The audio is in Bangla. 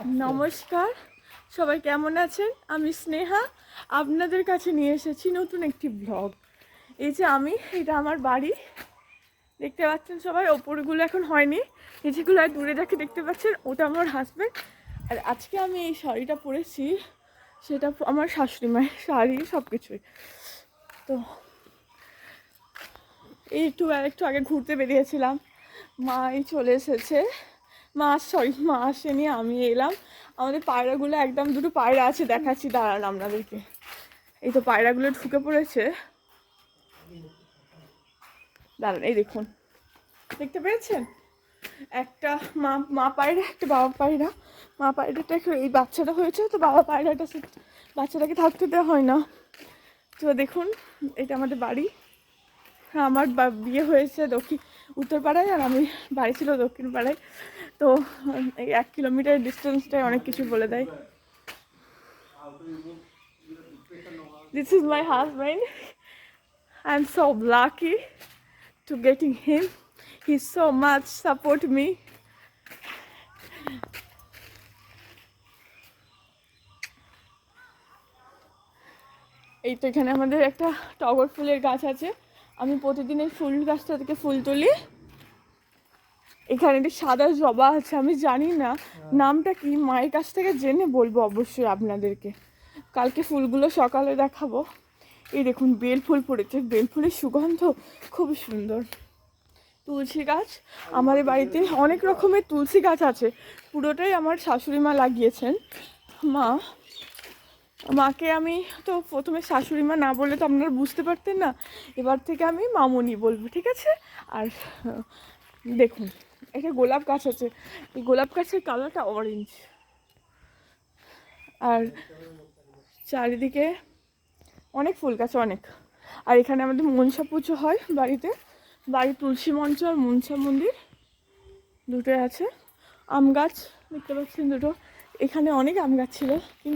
নমস্কার, সবাই কেমন আছেন? আমি স্নেহা আপনাদের কাছে নিয়ে এসেছি নতুন একটি ব্লগ। এই যে এটা আমার বাড়ি, দেখতে পাচ্ছেন সবাই। ওপরগুলো এখন হয়নি, নিচেগুলো আর দূরে যাকে দেখতে পাচ্ছেন ওটা আমার হাজব্যান্ড। আর আজকে আমি এই শাড়িটা পরেছি, সেটা আমার শাশুড়ি মায়ের শাড়ি, সব কিছুই। তো একটু আগে ঘুরতে বেরিয়েছিলাম, মা এই চলে এসেছে। মা আসেনি, আমি এলাম। আমাদের পায়রাগুলো একদম, দুটো পায়রা আছে, দেখাচ্ছি দাঁড়ান আপনাদেরকে। এই তো পায়রাগুলো ঢুকে পড়েছে, দাঁড়ান, এই দেখুন, দেখতে পেয়েছেন? একটা মা মা পায়রা, একটা বাবা পায়রা। মা পায়রাটা এই বাচ্চাটা হয়েছে, তো বাবা পায়রাটা বাচ্চাটাকে থাকতে দেওয়া হয় না। তো দেখুন, এটা আমাদের বাড়ি। হ্যাঁ, আমার বিয়ে হয়েছে উত্তরপাড়ায়, আর আমি বাড়ি ছিল দক্ষিণ পাড়ায়। তো এই 1 কিলোমিটার ডিস্টেন্সটাই অনেক কিছু বলে দেয়। This is my husband. I'm so lucky to getting him. He so much support me. এই তো এখানে আমাদের একটা টগর ফুলের গাছ আছে। আমি প্রতিদিন এই ফুল গাছটা থেকে ফুল তুলি। এখানে একটি সাদা জবা আছে, আমি জানি না নামটা কি, মায়ের কাছ থেকে জেনে বলবো অবশ্যই আপনাদেরকে। কালকে ফুলগুলো সকালে দেখাবো। এই দেখুন, বেল ফুল পড়েছে, বেল ফুলের সুগন্ধ খুব সুন্দর। তুলসী গাছ, আমাদের বাড়িতে অনেক রকমের তুলসী গাছ আছে, পুরোটাই আমার শাশুড়ি মা লাগিয়েছেন। মাকে আমি তো প্রথমে শাশুড়ি মা না বললে তো আপনারা বুঝতে পারতেন না, এবার থেকে আমি মামুনি বলবো, ঠিক আছে? আর দেখুন, একটা গোলাপ গাছ আছে, এই গোলাপ গাছের কালারটা অরেঞ্জ। আর চারিদিকে অনেক ফুল গাছ, অনেক। আর এখানে আমাদের মনসা পুজো হয় বাড়িতে, বাড়ির তুলসী মঞ্চ আর মনসা মন্দির দুটোই আছে। আম গাছ দেখতে পাচ্ছেন দুটো, এখানে অনেক আম গাছ ছিল, কিন্তু